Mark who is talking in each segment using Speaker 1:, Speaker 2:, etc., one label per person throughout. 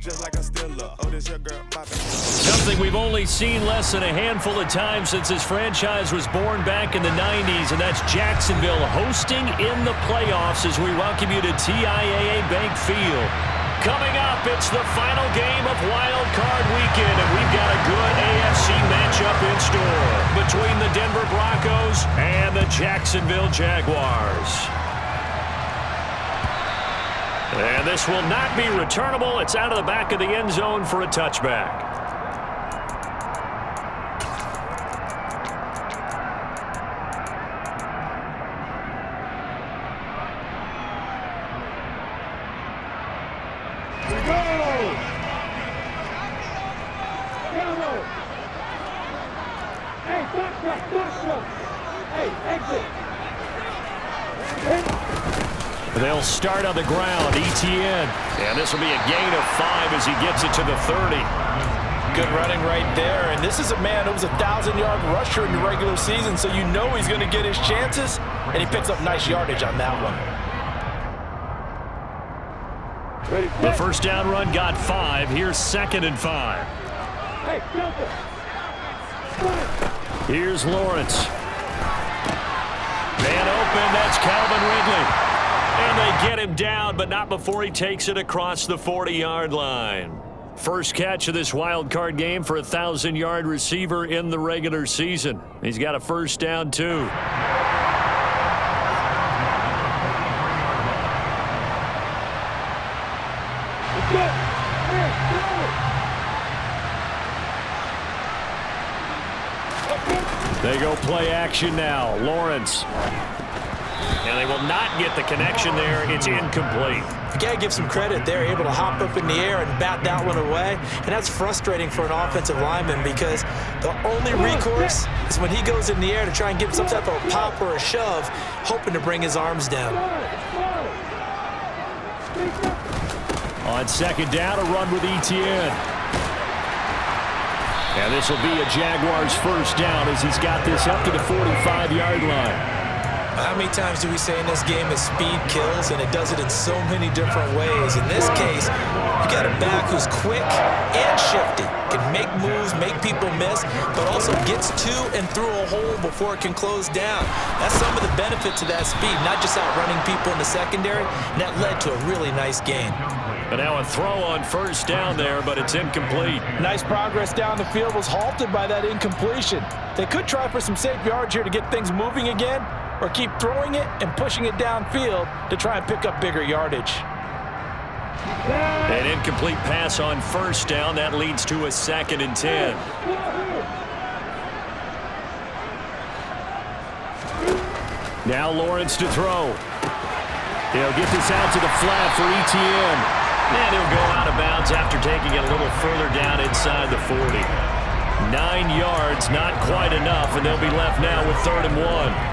Speaker 1: just like I still love. Oh, this your girl, my bad.
Speaker 2: Something we've only seen less than a handful of times since this franchise was born back in the 90s, and that's Jacksonville hosting in the playoffs as we welcome you to TIAA Bank Field. Coming up, it's the final game of Wild Card Weekend, and we've got a good AFC matchup in store between the Denver Broncos and the Jacksonville Jaguars. And this will not be returnable. It's out of the back of the end zone for a touchback. They'll start on the ground. ETN. And this will be a gain of 5 as he gets it to the 30.
Speaker 3: Good running right there. And this is a man who was a 1,000-yard rusher in the regular season, so you know he's going to get his chances. And he picks up nice yardage on that one.
Speaker 2: The first down run got 5. Here's 2nd and 5. Here's Lawrence. Man open. That's Calvin Ridley. And they get him down, but not before he takes it across the 40-yard line. First catch of this wild card game for a 1,000-yard receiver in the regular season. He's got a first down, too. They go play action now. Lawrence. And they will not get the connection there. It's incomplete.
Speaker 3: You got to give some credit. They're able to hop up in the air and bat that one away. And that's frustrating for an offensive lineman because the only recourse is when he goes in the air to try and give some type of a pop or a shove, hoping to bring his arms down.
Speaker 2: On second down, a run with ETN. And this will be a Jaguars first down as he's got this up to the 45-yard line.
Speaker 3: How many times do we say in this game that speed kills, and it does it in so many different ways? In this case, you got a back who's quick and shifty, can make moves, make people miss, but also gets to and through a hole before it can close down. That's some of the benefits of that speed, not just outrunning people in the secondary, and that led to a really nice gain.
Speaker 2: And now a throw on first down there, but it's incomplete.
Speaker 3: Nice progress down the field was halted by that incompletion. They could try for some safe yards here to get things moving again, or keep throwing it and pushing it downfield to try and pick up bigger yardage.
Speaker 2: An incomplete pass on first down. That leads to a 2nd and 10. Now Lawrence to throw. He'll get this out to the flat for ETN. And he'll go out of bounds after taking it a little further down inside the 40. 9 yards, not quite enough, and they'll be left now with 3rd and 1.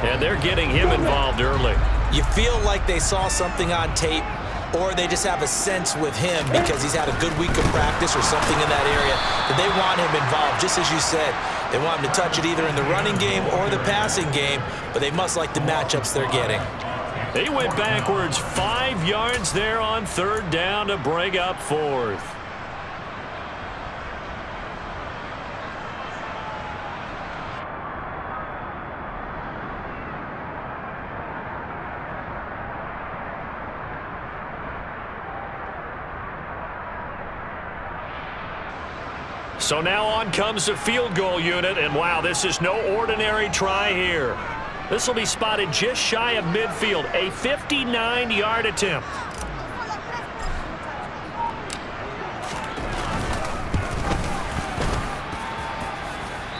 Speaker 2: And they're getting him involved early.
Speaker 3: You feel like they saw something on tape, or they just have a sense with him because he's had a good week of practice or something in that area that they want him involved, just as you said. They want him to touch it either in the running game or the passing game, but they must like the matchups they're getting.
Speaker 2: He went backwards 5 yards there on 3rd down to bring up 4th. So now on comes the field goal unit, and wow, this is no ordinary try here. This will be spotted just shy of midfield, a 59-yard attempt.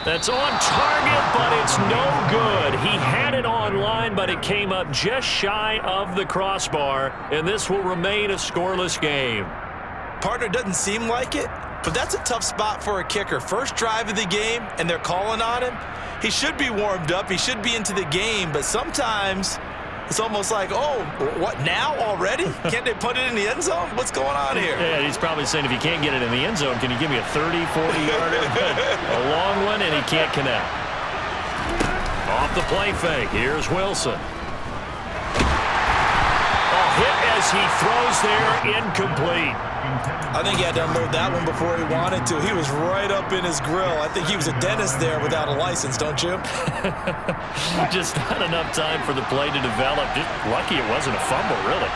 Speaker 2: That's on target, but it's no good. He had it on line, but it came up just shy of the crossbar, and this will remain a scoreless game.
Speaker 3: Partner, doesn't seem like it, but that's a tough spot for a kicker. First drive of the game, and they're calling on him. He should be warmed up. He should be into the game, but sometimes it's almost like, oh, what, now already? Can't they put it in the end zone? What's going on here?
Speaker 2: Yeah, he's probably saying, if you can't get it in the end zone, can you give me a 30, 40-yarder? A long one, and he can't connect. Off the play fake. Here's Wilson. Oh, hit as he throws there, incomplete.
Speaker 3: I think he had to unload that one before he wanted to. He was right up in his grill. I think he was a dentist there without a license, don't you?
Speaker 2: Just not enough time for the play to develop. Just lucky it wasn't a fumble, really.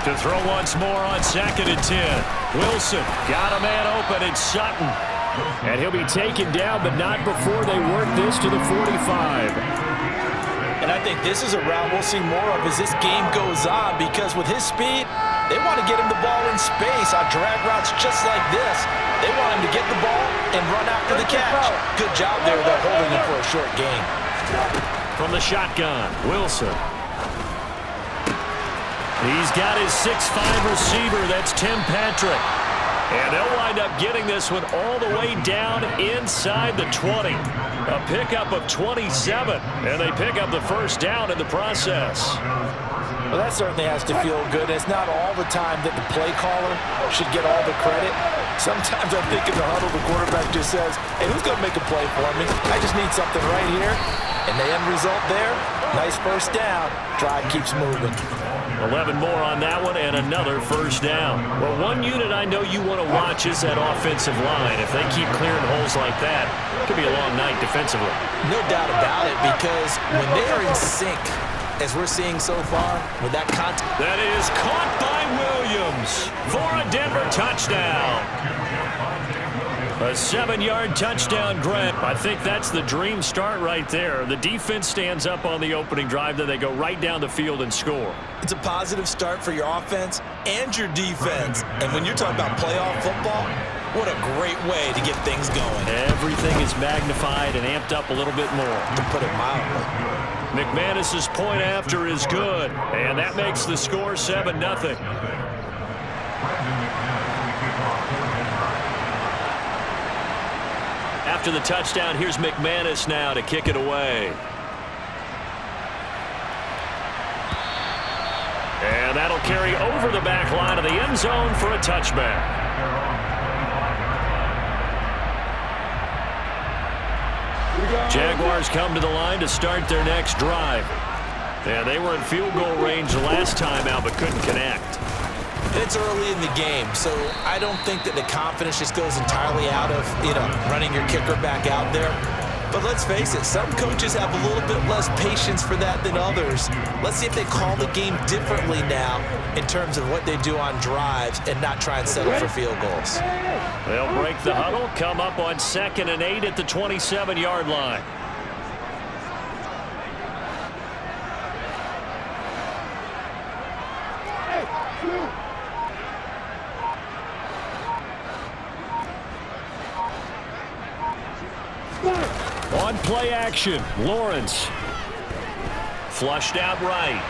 Speaker 2: To throw once more on 2nd and 10. Wilson got a man open. It's Sutton. And he'll be taken down, but not before they work this to the 45.
Speaker 3: And I think this is a route we'll see more of as this game goes on, because with his speed, they want to get him the ball in space on drag routes just like this. They want him to get the ball and run after the catch. Good job there without holding him for a short gain.
Speaker 2: From the shotgun, Wilson. He's got his 6'5 receiver. That's Tim Patrick. And they'll wind up getting this one all the way down inside the 20. A pickup of 27, and they pick up the first down in the process.
Speaker 3: Well, that certainly has to feel good. It's not all the time that the play caller should get all the credit. Sometimes I think in the huddle, the quarterback just says, hey, who's going to make a play for me? I just need something right here. And the end result there, nice first down. Drive keeps moving.
Speaker 2: 11 more on that one and another first down. Well, one unit I know you want to watch is that offensive line. If they keep clearing holes like that, it could be a long night defensively.
Speaker 3: No doubt about it, because when they are in sync, as we're seeing so far, with that contact.
Speaker 2: That is caught by Williams for a Denver touchdown. A 7-yard touchdown grab. I think that's the dream start right there. The defense stands up on the opening drive, then they go right down the field and score.
Speaker 3: It's a positive start for your offense and your defense. And when you're talking about playoff football, what a great way to get things going.
Speaker 2: Everything is magnified and amped up a little bit more.
Speaker 3: To put it mildly.
Speaker 2: McManus's point after is good, and that makes the score 7-0. After the touchdown, here's McManus now to kick it away. And that'll carry over the back line of the end zone for a touchback. Jaguars come to the line to start their next drive. And they were in field goal range last time out, but couldn't connect.
Speaker 3: It's early in the game, so I don't think that the confidence just goes entirely out of, running your kicker back out there. But let's face it, some coaches have a little bit less patience for that than others. Let's see if they call the game differently now in terms of what they do on drives and not try and settle for field goals.
Speaker 2: They'll break the huddle, come up on 2nd and 8 at the 27-yard line. On play action, Lawrence. Flushed out right.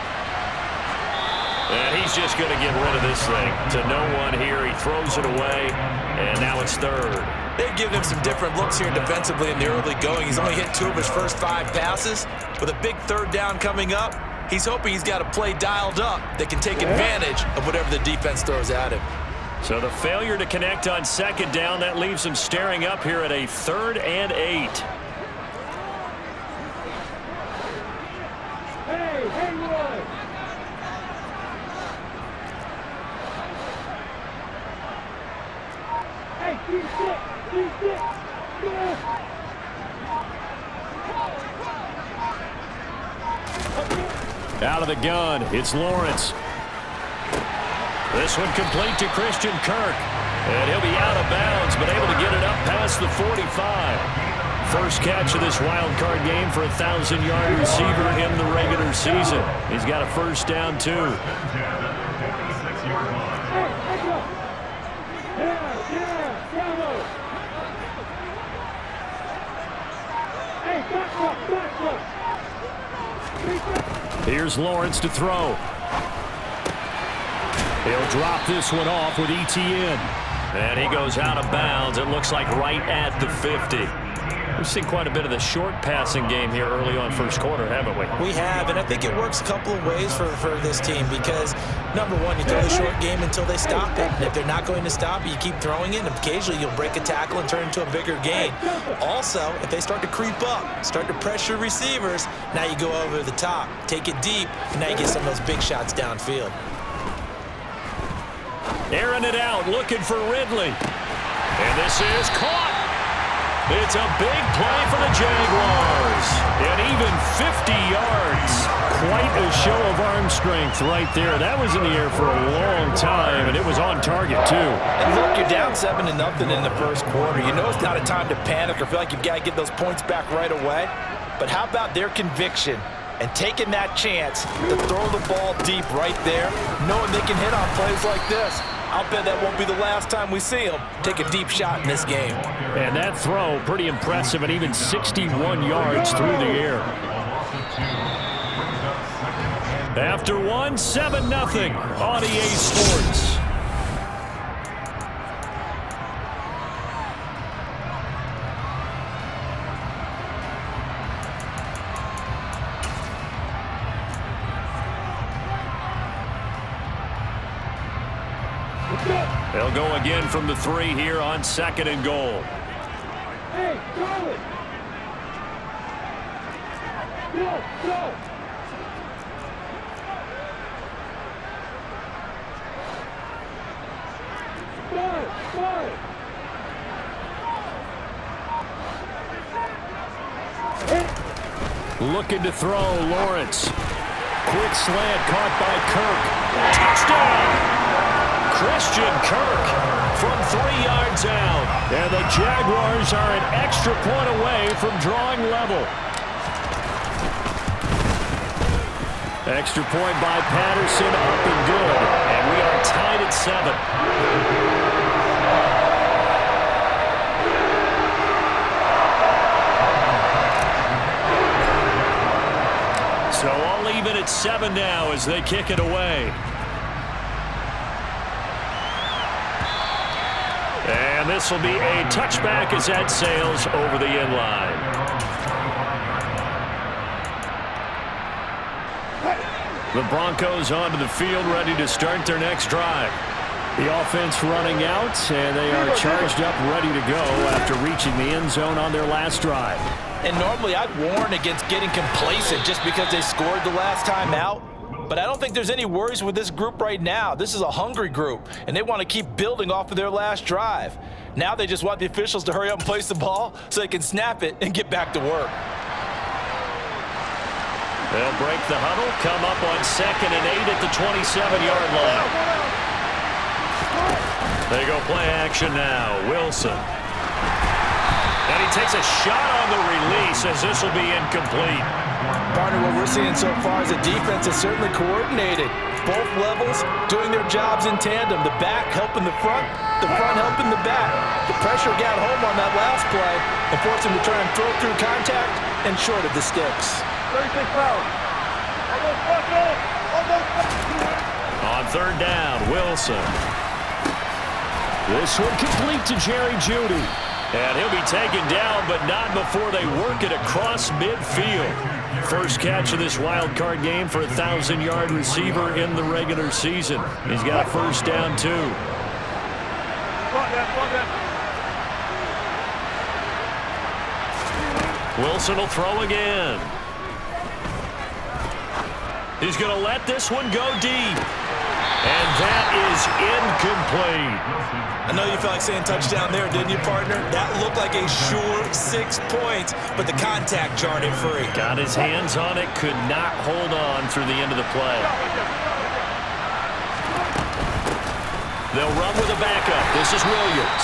Speaker 2: And he's just going to get rid of this thing to no one here. He throws it away, and now it's 3rd.
Speaker 3: They've given him some different looks here defensively in the early going. He's only hit 2 of his first 5 passes. With a big 3rd down coming up, he's hoping he's got a play dialed up that can take advantage of whatever the defense throws at him.
Speaker 2: So the failure to connect on 2nd down, that leaves him staring up here at a 3rd and 8. Out of the gun, it's Lawrence. This one complete to Christian Kirk. And he'll be out of bounds, but able to get it up past the 45. First catch of this wild card game for a 1,000-yard receiver in the regular season. He's got a first down, too. Here's Lawrence to throw. He'll drop this one off with ETN. And he goes out of bounds. It looks like right at the 50. We've seen quite a bit of the short passing game here early on first quarter, haven't we?
Speaker 3: We have, and I think it works a couple of ways for this team because, number one, you throw the short game until they stop it. And if they're not going to stop it, you keep throwing it, and occasionally you'll break a tackle and turn it into a bigger gain. Also, if they start to creep up, start to pressure receivers, now you go over the top, take it deep, and now you get some of those big shots downfield.
Speaker 2: Airing it out, looking for Ridley. And this is caught. It's a big play for the Jaguars. And even 50 yards. Quite a show of arm strength right there. That was in the air for a long time, and it was on target, too.
Speaker 4: And look, you're down 7-0 in the first quarter. You know it's not a time to panic or feel like you've got to get those points back right away. But how about their conviction and taking that chance to throw the ball deep right there, knowing they can hit on plays like this? I'll bet that won't be the last time we see him take a deep shot in this game.
Speaker 2: And that throw, pretty impressive, and even 61 yards through the air. After one, 7-0 on EA Sports. They'll go again from the 3 here on 2nd and goal.
Speaker 5: Hey, Charlie! Go, go! Five.
Speaker 2: Looking to throw, Lawrence. Quick slant caught by Kirk. Touchdown! Christian Kirk from 3 yards out. And the Jaguars are an extra point away from drawing level. Extra point by Patterson, up and good. And we are tied at 7. So all even at 7 now as they kick it away. And this will be a touchback as that sails over the end line. The Broncos onto the field, ready to start their next drive. The offense running out, and they are charged up, ready to go after reaching the end zone on their last drive.
Speaker 4: And normally I'd warn against getting complacent just because they scored the last time out. But I don't think there's any worries with this group right now. This is a hungry group, and they want to keep building off of their last drive. Now they just want the officials to hurry up and place the ball so they can snap it and get back to work.
Speaker 2: They'll break the huddle, come up on 2nd and 8 at the 27-yard line. They go play action now. Wilson. And he takes a shot on the release as this will be incomplete.
Speaker 4: Partner, what we're seeing so far is the defense is certainly coordinated. Both levels doing their jobs in tandem. The back helping the front helping the back. The pressure got home on that last play and forced him to try and throw through contact and short of the sticks.
Speaker 5: 36 pounds.
Speaker 2: On 3rd down, Wilson. This one complete to Jerry Jeudy. And he'll be taken down, but not before they work it across midfield. First catch of this wild card game for a 1,000-yard receiver in the regular season. He's got a first down, too. Wilson will throw again. He's going to let this one go deep. And that is incomplete.
Speaker 3: I know you felt like saying touchdown there, didn't you, partner? That looked like a sure 6 points, but the contact jarred it free.
Speaker 2: Got his hands on it, could not hold on through the end of the play. They'll run with a backup. This is Williams.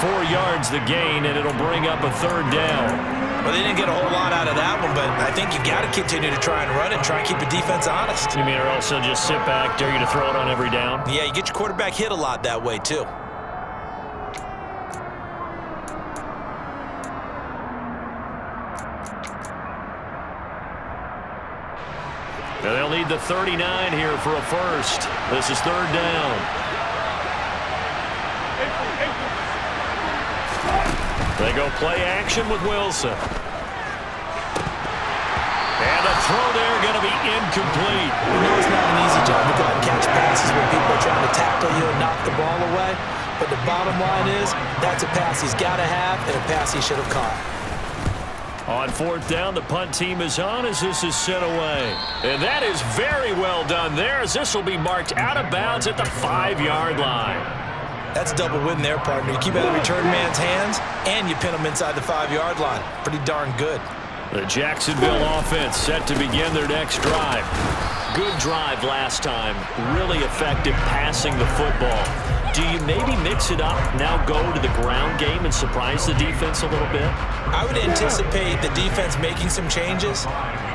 Speaker 2: 4 yards the gain, and it'll bring up a 3rd down.
Speaker 3: Well, they didn't get a whole lot out of that one, but I think you got to continue to try and run it, try and keep the defense honest.
Speaker 2: You mean or also just sit back, dare you to throw it on every down?
Speaker 3: Yeah, you get your quarterback hit a lot that way, too.
Speaker 2: Now they'll need the 39 here for a first. This is 3rd down. They go play action with Wilson. And the throw there going to be incomplete.
Speaker 3: You know it's not an easy job to go out and catch passes when people are trying to tackle you and knock the ball away. But the bottom line is, that's a pass he's got to have and a pass he should have caught.
Speaker 2: On fourth down, the punt team is on as this is sent away. And that is very well done there as this will be marked out of bounds at the 5-yard line.
Speaker 3: That's a double win there, partner. You keep out of the return man's hands, and you pin him inside the 5-yard line. Pretty darn good.
Speaker 2: The Jacksonville offense set to begin their next drive. Good drive last time. Really effective passing the football. Do you maybe mix it up, now go to the ground game and surprise the defense a little bit?
Speaker 3: I would anticipate the defense making some changes,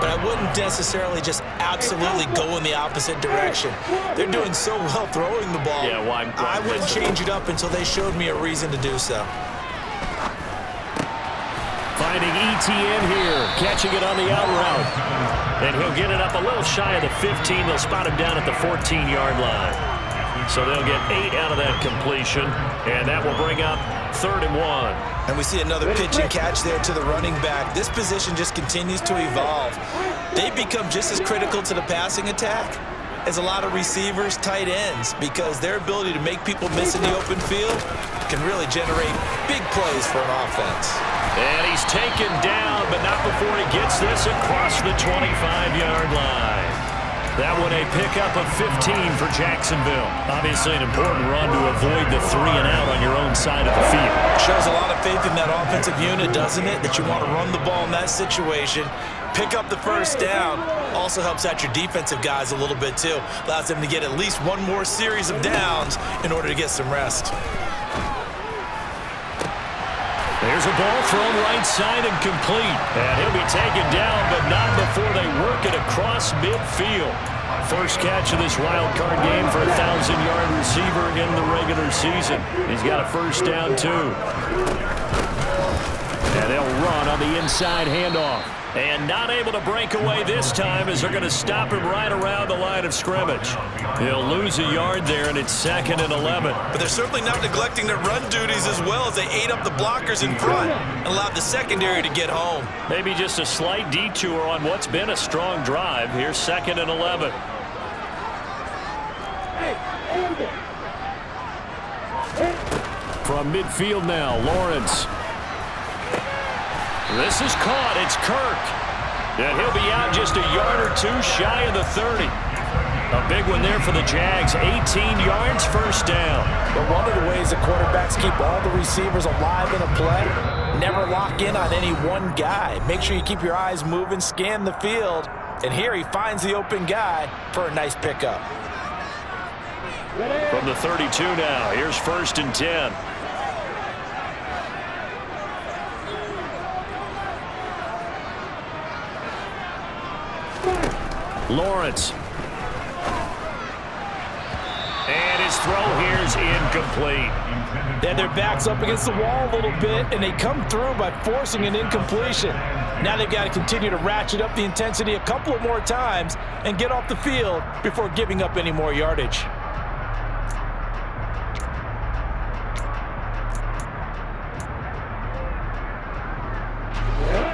Speaker 3: but I wouldn't necessarily just absolutely go in the opposite direction. They're doing so well throwing the ball.
Speaker 2: Yeah, why
Speaker 3: I wouldn't change it up until they showed me a reason to do so.
Speaker 2: Finding ETN here, catching it on the out route. And he'll get it up a little shy of the 15. They'll spot him down at the 14-yard line. So they'll get 8 out of that completion, and that will bring up 3rd and 1.
Speaker 3: And we see another pitch and catch there to the running back. This position just continues to evolve. They become just as critical to the passing attack as a lot of receivers, tight ends, because their ability to make people miss in the open field can really generate big plays for an offense.
Speaker 2: And he's taken down, but not before he gets this across the 25-yard line. That one a pickup of 15 for Jacksonville. Obviously an important run to avoid the 3 and out on your own side of the field.
Speaker 3: Shows a lot of faith in that offensive unit, doesn't it? That you want to run the ball in that situation. Pick up the first down. Also helps out your defensive guys a little bit too. Allows them to get at least one more series of downs in order to get some rest.
Speaker 2: There's a ball thrown right side and complete. And he'll be taken down, but not before they work it across midfield. First catch of this wild card game for a 1,000-yard receiver in the regular season. He's got a first down, too. And they'll run on the inside handoff. And not able to break away this time as they're going to stop him right around the line of scrimmage. He'll lose a yard there, and it's 2nd and 11.
Speaker 3: But they're certainly not neglecting their run duties as well as they ate up the blockers in front and allowed the secondary to get home.
Speaker 2: Maybe just a slight detour on what's been a strong drive. Here's 2nd and 11. From midfield now, Lawrence. This is caught. It's Kirk. And he'll be out just a yard or two shy of the 30. A big one there for the Jags. 18 yards, first down.
Speaker 4: But one of the ways the quarterbacks keep all the receivers alive in a play, never lock in on any one guy. Make sure you keep your eyes moving, scan the field. And here he finds the open guy for a nice pickup.
Speaker 2: From the 32 now, here's 1st and 10. Lawrence. And his throw here is incomplete.
Speaker 4: They had their backs up against the wall a little bit, and they come through by forcing an incompletion. Now they've got to continue to ratchet up the intensity a couple of more times and get off the field before giving up any more yardage.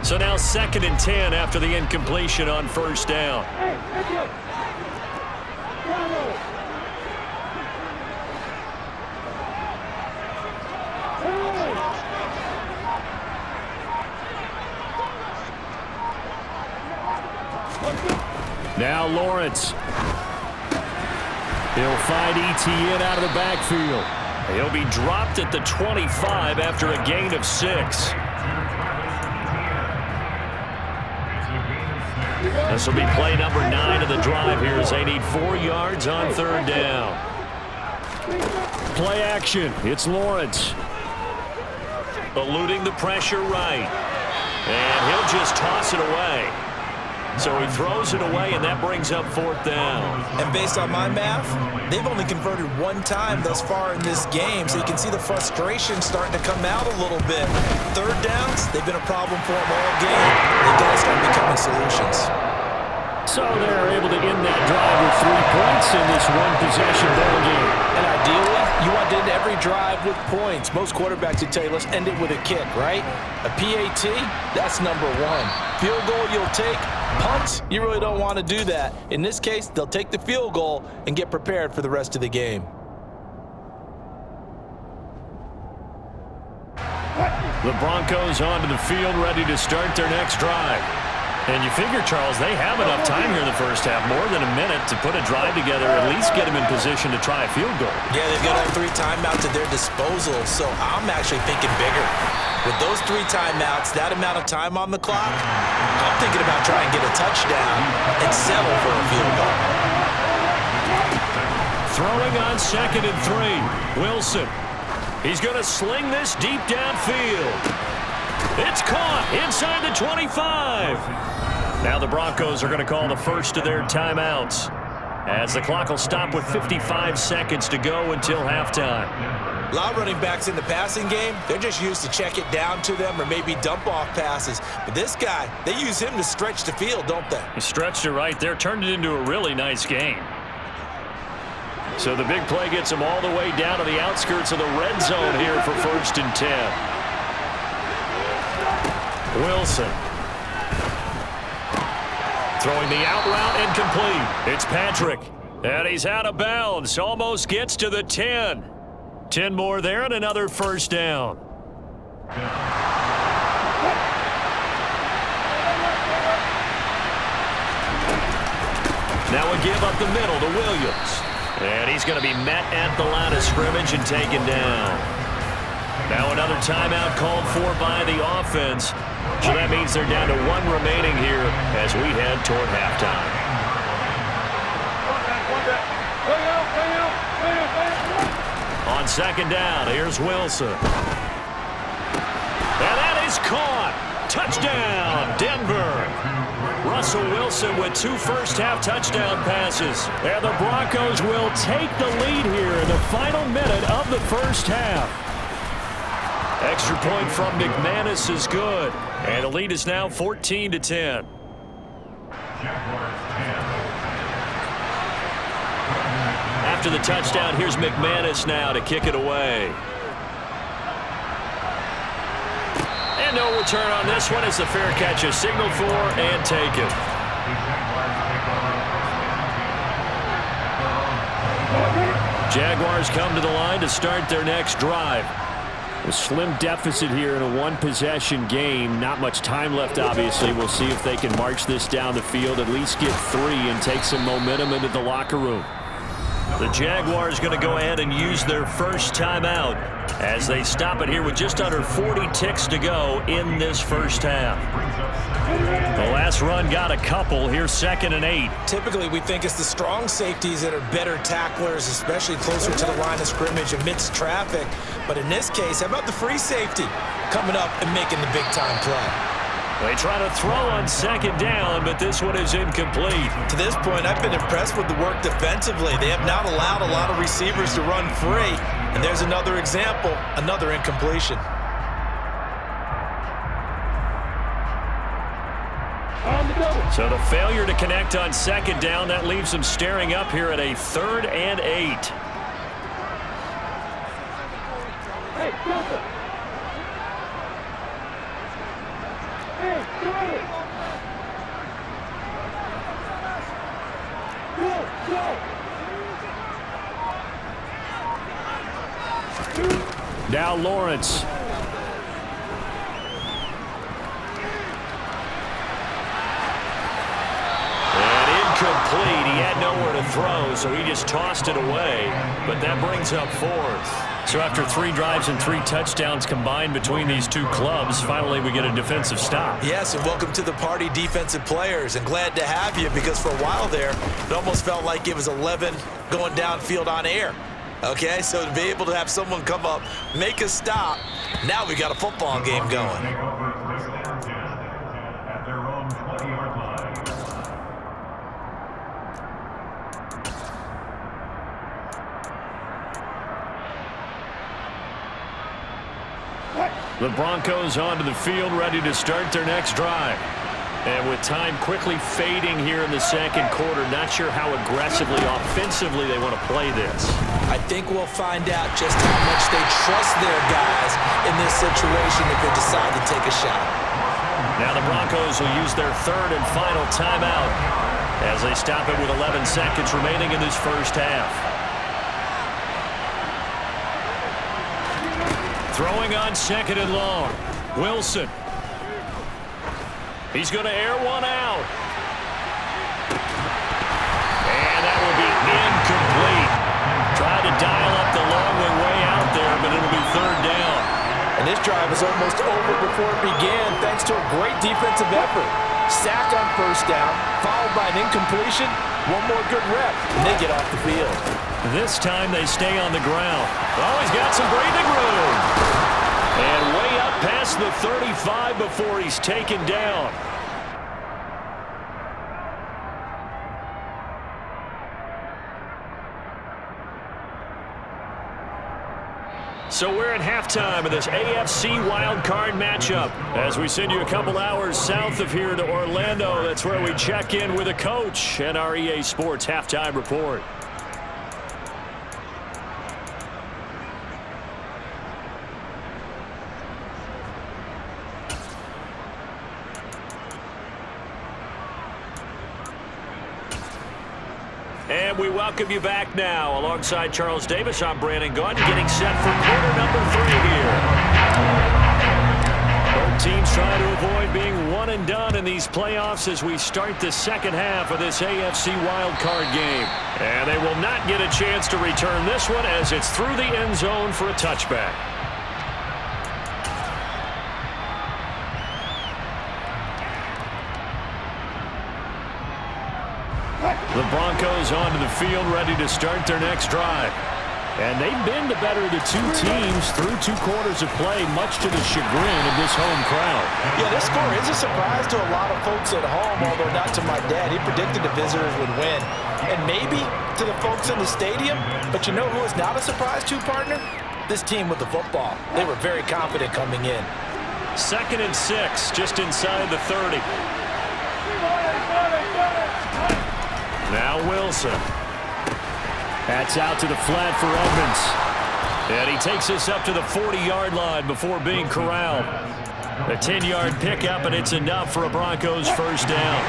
Speaker 2: So now 2nd and 10 after the incompletion on first down. Now Lawrence. He'll find ETN out of the backfield. He'll be dropped at the 25 after a gain of 6. This will be play number 9 of the drive here as they need 4 yards on 3rd down. Play action. It's Lawrence. Eluding the pressure right. And he'll just toss it away. So he throws it away, and that brings up 4th down.
Speaker 3: And based on my math, they've only converted 1 time thus far in this game, so you can see the frustration starting to come out a little bit. 3rd downs, they've been a problem for them all game. They've got to start becoming solutions.
Speaker 2: So they're able to end that drive with 3 points in this one-possession ball game.
Speaker 3: And ideally, you
Speaker 4: You want to end every drive with points. Most quarterbacks would tell you, let's end it with a kick, right? A PAT, that's number one. Field goal you'll take. Punts, you really don't want to do that. In this case, they'll take the field goal and get prepared for the rest of the game.
Speaker 2: The Broncos onto the field, ready to start their next drive. And you figure, Charles, they have enough time here in the first half, more than a minute, to put a drive together, at least get them in position to try a field goal.
Speaker 3: Yeah, they've got all 3 timeouts at their disposal, so I'm actually thinking bigger. With those 3 timeouts, that amount of time on the clock, I'm thinking about trying to get a touchdown and settle for a field goal.
Speaker 2: Throwing on 2nd and 3. Wilson. He's going to sling this deep downfield. It's caught inside the 25. Now the Broncos are going to call the first of their timeouts, as the clock will stop with 55 seconds to go until halftime.
Speaker 3: A lot of running backs in the passing game, they're just used to check it down to them or maybe dump off passes. But this guy, they use him to stretch the field, don't they?
Speaker 2: He stretched it right there, turned it into a really nice game. So the big play gets him all the way down to the outskirts of the red zone here for 1st and 10. Wilson. Throwing the out route incomplete. It's Patrick. And he's out of bounds. Almost gets to the 10. 10 more there and another first down. Now a give up the middle to Williams. And he's going to be met at the line of scrimmage and taken down. Now another timeout called for by the offense. So that means they're down to 1 remaining here as we head toward halftime. On 2nd down, here's Wilson. And that is caught. Touchdown, Denver. Russell Wilson with 2 first-half touchdown passes. And the Broncos will take the lead here in the final minute of the first half. Extra point from McManus is good. And the lead is now 14-10. After the touchdown, here's McManus now to kick it away. And no return on this one as the fair catch is signaled for and taken. Jaguars come to the line to start their next drive. A slim deficit here in a 1-possession game. Not much time left, obviously. We'll see if they can march this down the field, at least get 3 and take some momentum into the locker room. The Jaguars going to go ahead and use their first timeout as they stop it here with just under 40 ticks to go in this first half. The last run got a couple. Here's 2nd and 8.
Speaker 3: Typically, we think it's the strong safeties that are better tacklers, especially closer to the line of scrimmage amidst traffic. But in this case, how about the free safety coming up and making the big-time play?
Speaker 2: They try to throw on 2nd down, but this one is incomplete.
Speaker 3: To this point, I've been impressed with the work defensively. They have not allowed a lot of receivers to run free. And there's another example, another incompletion.
Speaker 2: So the failure to connect on 2nd down, that leaves them staring up here at a 3rd and 8.
Speaker 5: Hey, Joseph! Hey, Charlie! Go!
Speaker 2: Now Lawrence. Incomplete. He had nowhere to throw, so he just tossed it away. But that brings up 4th. So after 3 drives and 3 touchdowns combined between these two clubs, finally we get a defensive stop.
Speaker 3: Yes, and welcome to the party, defensive players. And glad to have you, because for a while there, it almost felt like it was 11 going downfield on air. Okay, so to be able to have someone come up, make a stop, now we got a football game going.
Speaker 2: The Broncos onto the field, ready to start their next drive. And with time quickly fading here in the second quarter, not sure how aggressively, offensively they want to play this.
Speaker 3: I think we'll find out just how much they trust their guys in this situation if they decide to take a shot.
Speaker 2: Now the Broncos will use their third and final timeout as they stop it with 11 seconds remaining in this first half. Throwing on second and long. Wilson. He's going to air one out. And that will be incomplete. Tried to dial up the long way out there, but it'll be third down.
Speaker 4: And this drive is almost over before it began thanks to a great defensive effort. Sack on first down, followed by an incompletion. One more good rep, and they get off the field.
Speaker 2: This time they stay on the ground. Oh, he's got some breathing room. And way up past the 35 before he's taken down. So we're at halftime of this AFC wildcard matchup. As we send you a couple hours south of here to Orlando, that's where we check in with a coach and our EA Sports halftime report. And we welcome you back now. Alongside Charles Davis, I'm Brandon Gunn, getting set for quarter number 3 here. Both teams trying to avoid being one and done in these playoffs as we start the second half of this AFC wildcard game. And they will not get a chance to return this one as it's through the end zone for a touchback. The Broncos onto the field, ready to start their next drive. And they've been the better of the two teams through 2 quarters of play, much to the chagrin of this home crowd.
Speaker 4: Yeah, this score is a surprise to a lot of folks at home, although not to my dad. He predicted the visitors would win. And maybe to the folks in the stadium, but you know who is not a surprise to, partner? This team with the football. They were very confident coming in.
Speaker 2: 2nd and 6, just inside the 30. Now Wilson. That's out to the flat for Edmonds. And he takes us up to the 40-yard line before being corralled. A 10-yard pickup, and it's enough for a Broncos first down.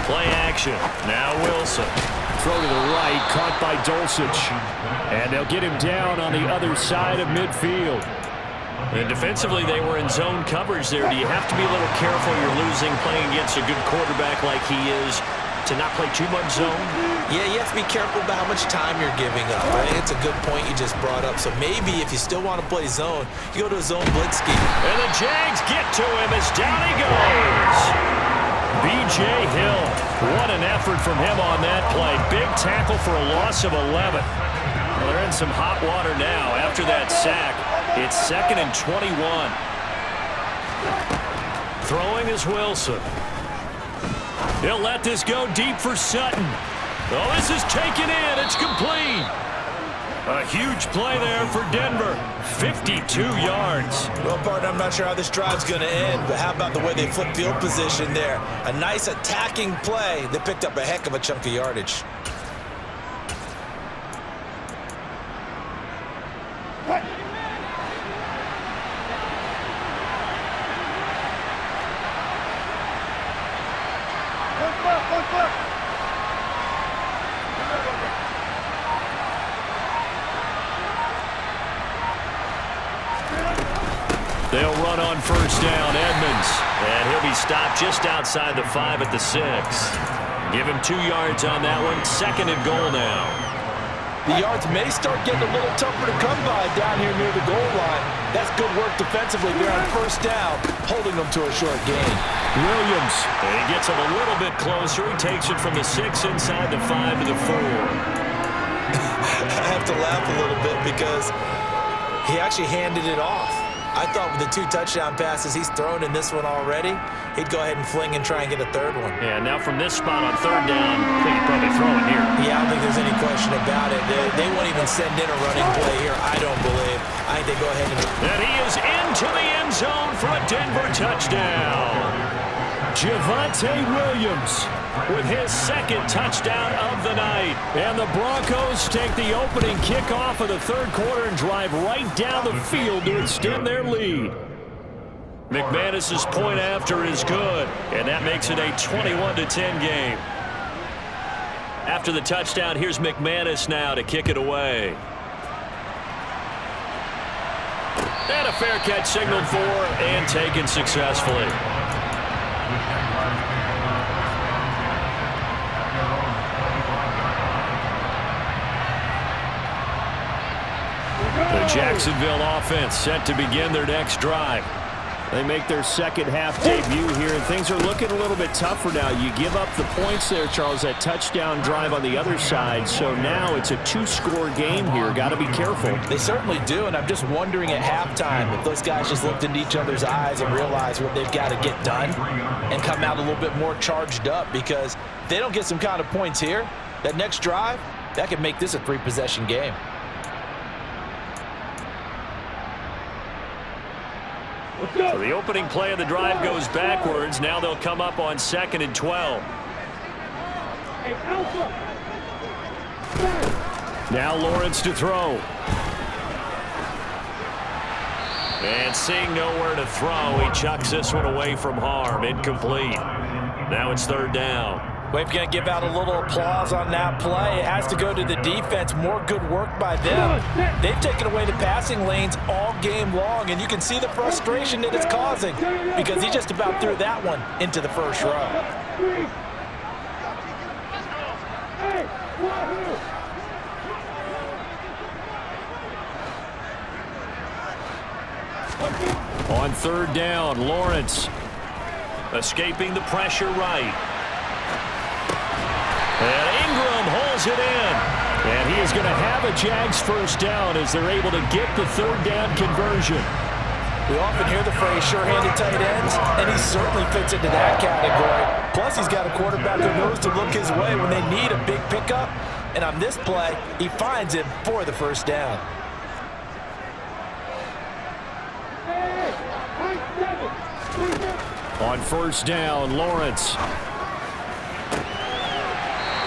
Speaker 2: Play action. Now Wilson. Throw to the right, caught by Dulcich. And they'll get him down on the other side of midfield. And defensively, they were in zone coverage there. Do you have to be a little careful? You're losing, playing against a good quarterback like he is, to not play too much zone?
Speaker 3: Yeah, you have to be careful about how much time you're giving up, right? It's a good point you just brought up. So maybe if you still want to play zone, you go to a zone blitz scheme.
Speaker 2: And the Jags get to him as down he goes. B.J. Hill. What an effort from him on that play. Big tackle for a loss of 11. Well, they're in some hot water now after that sack. It's 2nd and 21. Throwing is Wilson. He'll let this go deep for Sutton. Oh, this is taken in. It's complete. A huge play there for Denver. 52 yards.
Speaker 3: Well, partner, I'm not sure how this drive's going to end, but how about the way they flipped field position there? A nice attacking play that picked up a heck of a chunk of yardage.
Speaker 2: They'll run on first down, Edmonds. And he'll be stopped just outside the 5 at the 6. Give him 2 yards on that one. 2nd and goal now.
Speaker 4: The yards may start getting a little tougher to come by down here near the goal line. That's good work defensively there on first down, holding them to a short gain.
Speaker 2: Williams. And he gets him a little bit closer. He takes it from the 6 inside the 5 to the 4.
Speaker 3: I have to laugh a little bit because he actually handed it off. I thought with the 2 touchdown passes he's thrown in this one already, he'd go ahead and fling and try and get a third one.
Speaker 2: Yeah, now from this spot on 3rd down, I think he'd probably throw it here.
Speaker 3: Yeah, I don't think there's any question about it. They won't even send in a running play here, I don't believe. I think they go ahead and...
Speaker 2: And he is into the end zone for a Denver touchdown. Javonte Williams with his 2nd touchdown of the night. And the Broncos take the opening kickoff of the 3rd quarter and drive right down the field to extend their lead. McManus's point after is good, and that makes it a 21-10 game. After the touchdown, here's McManus now to kick it away. And a fair catch signaled for and taken successfully. The Jacksonville offense set to begin their next drive. They make their 2nd half debut here, and things are looking a little bit tougher now. You give up the points there, Charles, that touchdown drive on the other side. So now it's a 2-score game here. Got to be careful.
Speaker 4: They certainly do, and I'm just wondering at halftime if those guys just looked into each other's eyes and realized what they've got to get done and come out a little bit more charged up, because if they don't get some kind of points here, that next drive, that could make this a 3-possession game.
Speaker 2: So the opening play of the drive goes backwards. Now they'll come up on 2nd and 12. Now Lawrence to throw. And seeing nowhere to throw, he chucks this one away from harm. Incomplete. Now it's 3rd down.
Speaker 4: We're going to give out a little applause on that play. It has to go to the defense. More good work by them. They've taken away the passing lanes all game long, and you can see the frustration that it's causing because he just about threw that one into the first row.
Speaker 2: On 3rd down, Lawrence escaping the pressure right. And Ingram holds it in. And he is going to have a Jags 1st down as they're able to get the 3rd down conversion.
Speaker 4: We often hear the phrase sure-handed tight ends, and he certainly fits into that category. Plus, he's got a quarterback who knows to look his way when they need a big pickup. And on this play, he finds him for the 1st down.
Speaker 2: On 1st down, Lawrence.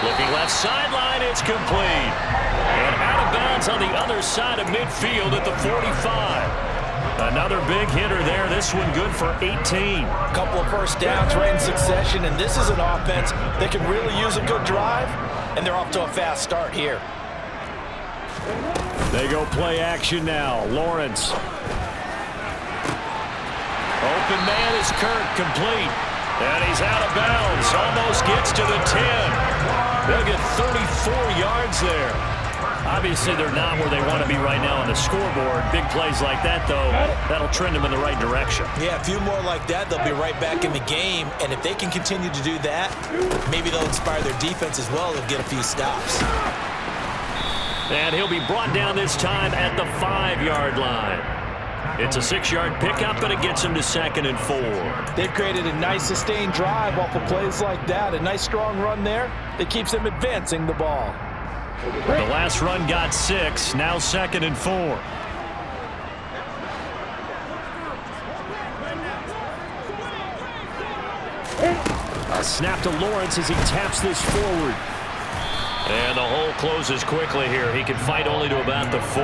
Speaker 2: Looking left sideline, it's complete. And out of bounds on the other side of midfield at the 45. Another big hitter there. This one good for 18.
Speaker 4: A couple of 1st downs right in succession, and this is an offense that can really use a good drive, and they're off to a fast start here.
Speaker 2: They go play action now. Lawrence. Open man is Kirk, complete. And he's out of bounds. Almost gets to the 10. They'll get 34 yards there. Obviously, they're not where they want to be right now on the scoreboard. Big plays like that, though, that'll trend them in the right direction.
Speaker 3: Yeah, a few more like that, they'll be right back in the game. And if they can continue to do that, maybe they'll inspire their defense as well. They'll get a few stops.
Speaker 2: And he'll be brought down this time at the 5-yard line. It's a 6-yard pickup, but it gets him to 2nd and 4.
Speaker 4: They've created a nice sustained drive off of plays like that. A nice strong run there that keeps them advancing the ball.
Speaker 2: The last run got 6, now 2nd and 4. A snap to Lawrence as he taps this forward. And the hole closes quickly here. He can fight only to about the 4.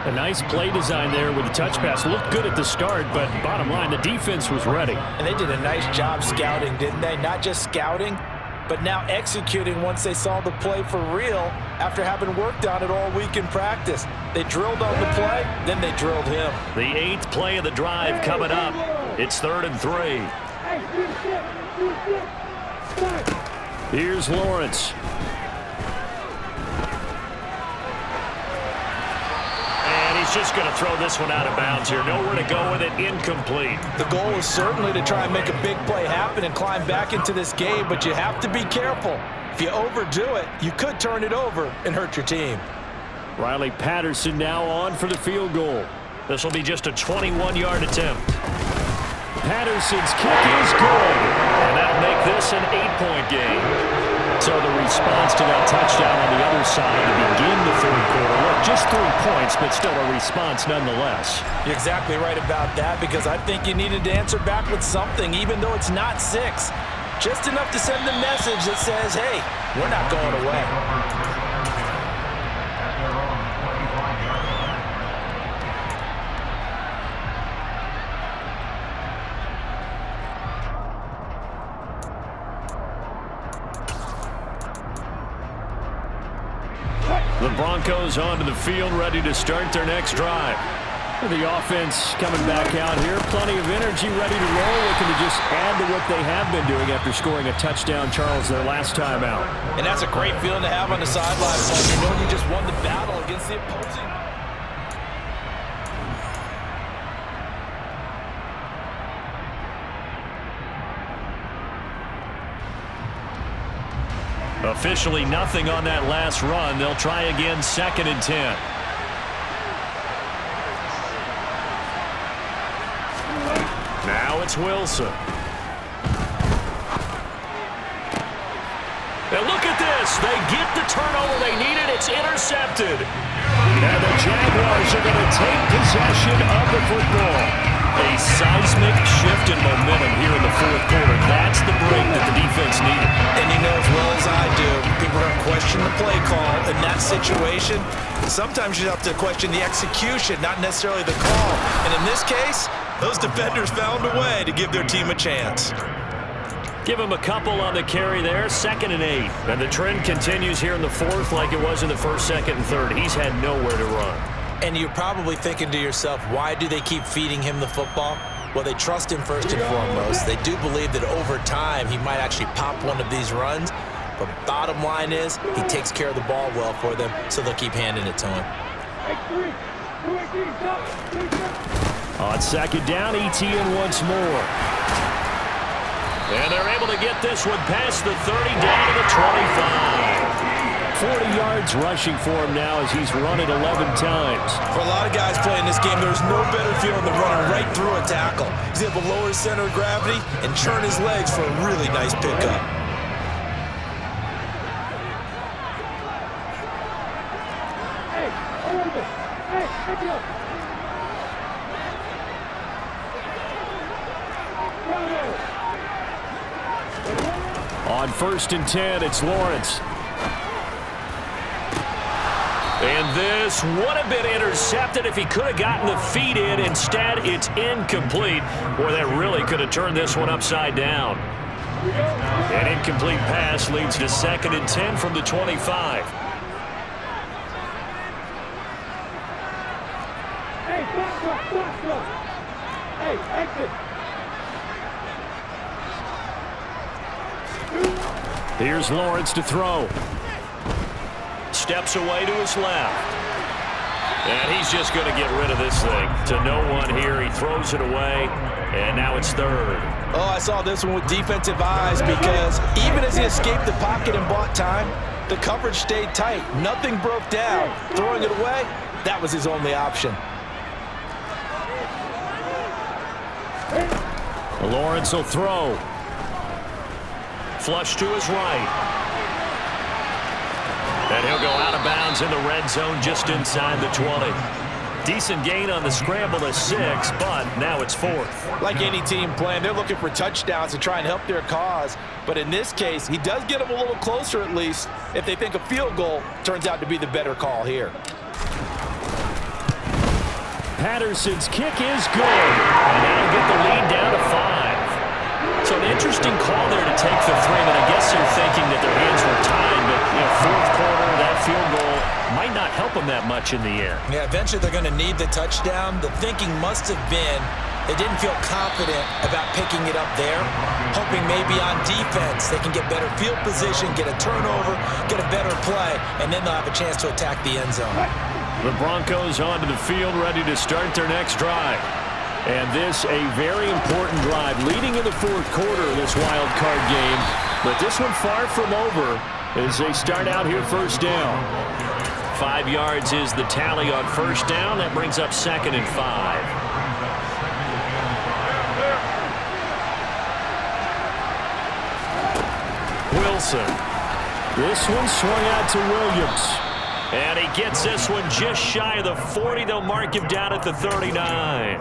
Speaker 2: A nice play design there with the touch pass. Looked good at the start, but bottom line, the defense was ready.
Speaker 4: And they did a nice job scouting, didn't they? Not just scouting, but now executing once they saw the play for real after having worked on it all week in practice. They drilled on the play, then they drilled him.
Speaker 2: The 8th play of the drive coming up. It's 3rd and 3. Here's Lawrence. He's just going to throw this one out of bounds here. Nowhere to go with it. Incomplete.
Speaker 4: The goal is certainly to try and make a big play happen and climb back into this game, but you have to be careful. If you overdo it, you could turn it over and hurt your team.
Speaker 2: Riley Patterson now on for the field goal. This will be just a 21-yard attempt. Patterson's kick is good, and that'll make this an 8-point game. So the response to that touchdown on the other side to begin the third quarter. Look, just 3 points, but still a response nonetheless.
Speaker 4: You're exactly right about that, because I think you needed to answer back with something, even though it's not 6. Just enough to send the message that says, hey, we're not going away.
Speaker 2: The Broncos onto the field, ready to start their next drive. The offense coming back out here, plenty of energy, ready to roll, looking to just add to what they have been doing after scoring a touchdown, Charles, their last time out.
Speaker 4: And that's a great feeling to have on the sidelines when you know you just won the battle against the opposing.
Speaker 2: Officially nothing on that last run. They'll try again, 2nd and 10. Now it's Wilson. And look at this. They get the turnover they needed. It's intercepted. And the Jaguars are going to take possession of the football. A seismic shift in momentum here in the fourth quarter. That's the break that the defense needed.
Speaker 4: And you know as well as I do, people are going to question the play call in that situation. Sometimes you have to question the execution, not necessarily the call. And in this case, those defenders found a way to give their team a chance.
Speaker 2: Give him a couple on the carry there, 2nd and 8. And the trend continues here in the fourth like it was in the first, 2nd, and 3rd. He's had nowhere to run.
Speaker 3: And you're probably thinking to yourself, why do they keep feeding him the football? Well, they trust him first and foremost. They do believe that over time he might actually pop one of these runs. But bottom line is he takes care of the ball well for them, so they'll keep handing it to him.
Speaker 2: On 2nd down, ETN once more. And they're able to get this one past the 30 down to the 25. 40 yards rushing for him now as he's run it 11 times.
Speaker 3: For a lot of guys playing this game, there's no better feeling than running right through a tackle. He's able to lower his center of gravity and churn his legs for a really nice pickup.
Speaker 5: Hey, hold it. Hey, pick it up.
Speaker 2: On 1st and 10, it's Lawrence. And this would have been intercepted if he could have gotten the feet in. Instead, it's incomplete. Boy, that really could have turned this one upside down. An incomplete pass leads to 2nd and 10 from the 25.
Speaker 5: Hey, stop. Hey, exit.
Speaker 2: Here's Lawrence to throw. Steps away to his left. And he's just going to get rid of this thing. To no one here. He throws it away. And now it's 3rd.
Speaker 4: Oh, I saw this one with defensive eyes, because even as he escaped the pocket and bought time, the coverage stayed tight. Nothing broke down. Throwing it away, that was his only option.
Speaker 2: Lawrence will throw. Flush to his right. And he'll go out of bounds in the red zone just inside the 20. Decent gain on the scramble to 6, but now it's 4th.
Speaker 4: Like any team playing, they're looking for touchdowns to try and help their cause. But in this case, he does get them a little closer at least if they think a field goal turns out to be the better call here.
Speaker 2: Patterson's kick is good. And that'll get the lead down to 5. So an interesting call there to take the 3, but I guess they're thinking that their hands were tied, but fourth quarter, that field goal might not help them that much in the air.
Speaker 3: Yeah, eventually they're going to need the touchdown. The thinking must have been they didn't feel confident about picking it up there, hoping maybe on defense they can get better field position, get a turnover, get a better play, and then they'll have a chance to attack the end zone.
Speaker 2: The Broncos onto the field, ready to start their next drive. And this a very important drive leading in the fourth quarter of this wild card game. But this one far from over as they start out here 1st down. 5 yards is the tally on first down. That brings up 2nd and 5. Wilson. This one swung out to Williams. And he gets this one just shy of the 40. They'll mark him down at the 39.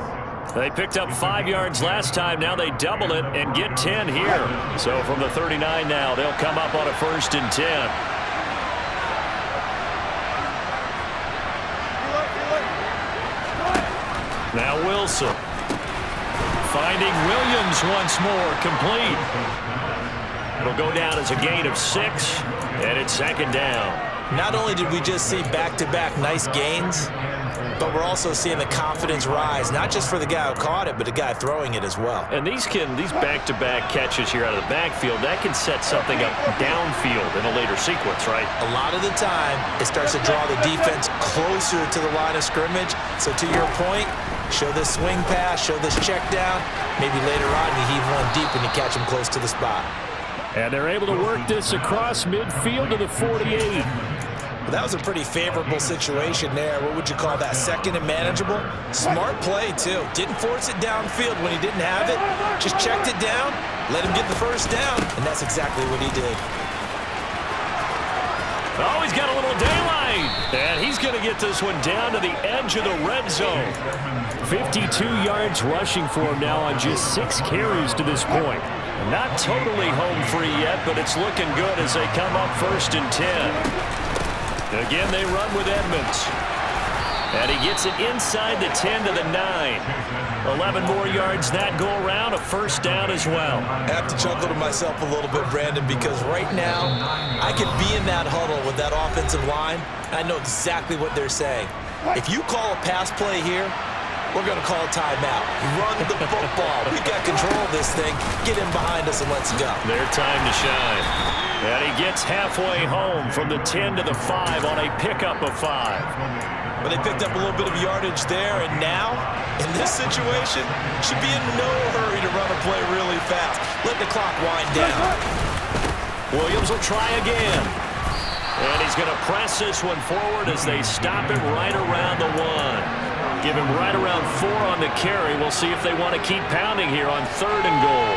Speaker 2: They picked up 5 yards last time. Now they double it and get 10 here. So from the 39 now, they'll come up on a 1st and 10. Now Wilson. Finding Williams once more, complete. It'll go down as a gain of 6, and it's 2nd down.
Speaker 3: Not only did we just see back-to-back nice gains, but we're also seeing the confidence rise, not just for the guy who caught it, but the guy throwing it as well.
Speaker 2: And these back-to-back catches here out of the backfield, that can set something up downfield in a later sequence, right?
Speaker 3: A lot of the time, it starts to draw the defense closer to the line of scrimmage. So to your point, show this swing pass, show this check down. Maybe later on you heave one deep and you catch him close to the spot.
Speaker 2: And they're able to work this across midfield to the 48.
Speaker 3: Well, that was a pretty favorable situation there. What would you call that? 2nd and manageable? Smart play, too. Didn't force it downfield when he didn't have it. Just checked it down, let him get the 1st down, and that's exactly what he did.
Speaker 2: Oh, he's got a little daylight. And he's going to get this one down to the edge of the red zone. 52 yards rushing for him now on just 6 carries to this point. Not totally home free yet, but it's looking good as they come up 1st and 10. Again, they run with Edmonds. And he gets it inside the 10 to the 9. 11 more yards that go around, a 1st down as well.
Speaker 3: I have to chuckle to myself a little bit, Brandon, because right now I could be in that huddle with that offensive line. I know exactly what they're saying. If you call a pass play here, we're going to call a timeout. Run the football. We've got control of this thing. Get in behind us and let's go.
Speaker 2: Their time to shine. And he gets halfway home from the 10 to the 5 on a pickup of 5.
Speaker 3: But they picked up a little bit of yardage there, and now, in this situation, should be in no hurry to run a play really fast. Let the clock wind down.
Speaker 2: Williams will try again. And he's going to press this one forward as they stop him right around the 1. Give him right around 4 on the carry. We'll see if they want to keep pounding here on 3rd and goal.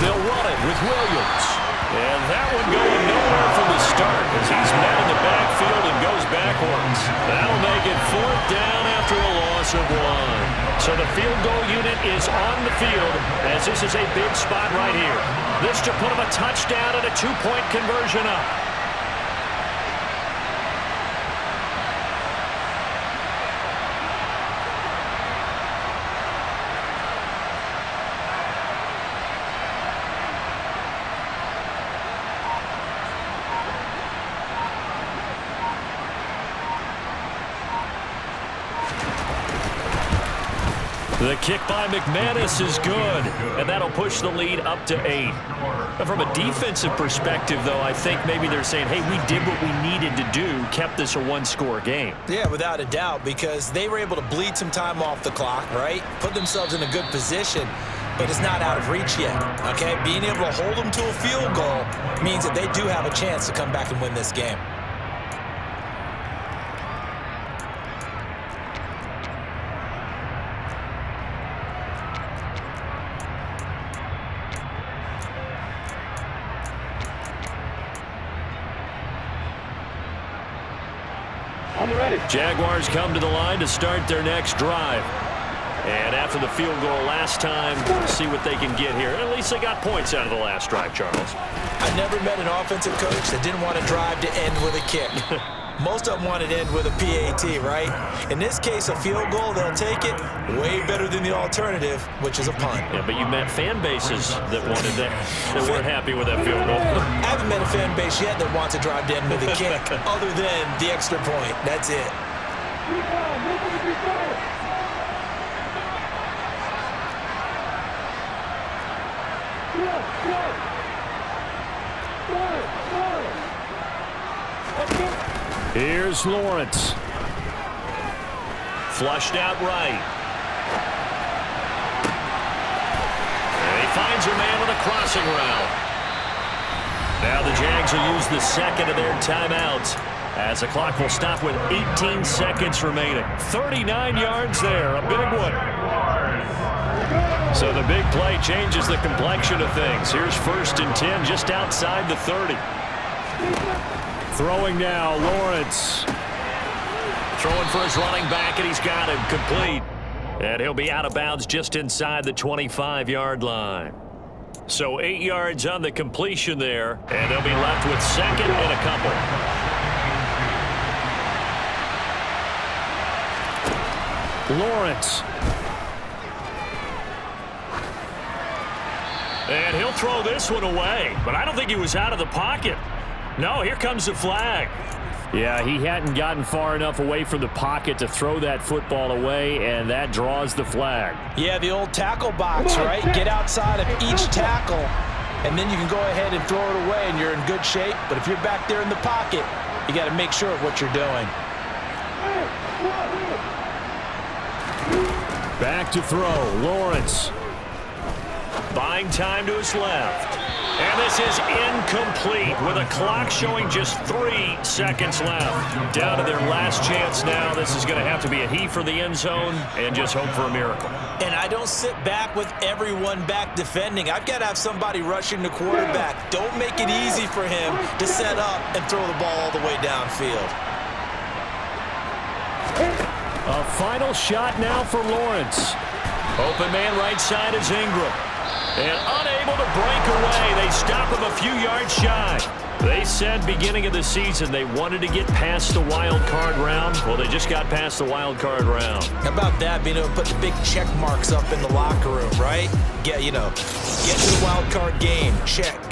Speaker 2: They'll run it with Williams. And that one going nowhere from the start as he's met in the backfield and goes backwards. That'll make it 4th down after a loss of 1. So the field goal unit is on the field as this is a big spot right here. This to put him a touchdown and a 2-point conversion up. The kick by McManus is good, and that'll push the lead up to 8. But from a defensive perspective, though, I think maybe they're saying, hey, we did what we needed to do, kept this a 1-score game.
Speaker 3: Yeah, without a doubt, because they were able to bleed some time off the clock, right? Put themselves in a good position, but it's not out of reach yet, okay? Being able to hold them to a field goal means that they do have a chance to come back and win this game.
Speaker 2: Jaguars come to the line to start their next drive. And after the field goal last time, see what they can get here. At least they got points out of the last drive, Charles.
Speaker 3: I never met an offensive coach that didn't want to drive to end with a kick. Most of them want to end with a PAT, right? In this case, a field goal, they'll take it. Way better than the alternative, which is a punt.
Speaker 2: Yeah, but you met fan bases that wanted that, that weren't happy with that field goal.
Speaker 3: I haven't met a fan base yet that wants to drive to end with a kick, other than the extra point. That's it.
Speaker 2: Here's Lawrence. Flushed out right. finds a man with a crossing route. Now the Jags will use the second of their timeouts, as the clock will stop with 18 seconds remaining. 39 yards there, a big one. So the big play changes the complexion of things. Here's 1st and 10 just outside the 30. Throwing now, Lawrence. Throwing for his running back, and he's got him complete. And he'll be out of bounds just inside the 25-yard line. So 8 yards on the completion there, and they'll be left with second and a couple. Lawrence. And he'll throw this one away, but I don't think he was out of the pocket. No, here comes the flag. Yeah, he hadn't gotten far enough away from the pocket to throw that football away, and that draws the flag.
Speaker 4: Yeah, the old tackle box, right? Get outside of each tackle, and then you can go ahead and throw it away, and you're in good shape. But if you're back there in the pocket, you got to make sure of what you're doing.
Speaker 2: Back to throw, Lawrence. Buying time to his left. And this is incomplete with a clock showing just 3 seconds left. Down to their last chance now. This is going to have to be a heave for the end zone and just hope for a miracle.
Speaker 3: And I don't sit back with everyone back defending. I've got to have somebody rushing the quarterback. Don't make it easy for him to set up and throw the ball all the way downfield.
Speaker 2: A final shot now for Lawrence. Open man right side is Ingram. And unable to break away. They stop him a few yards shy. They said beginning of the season they wanted to get past the wild card round. Well, they just got past the wild card round.
Speaker 3: How about that, being able to put the big check marks up in the locker room, right? Get to the wild card game. Check.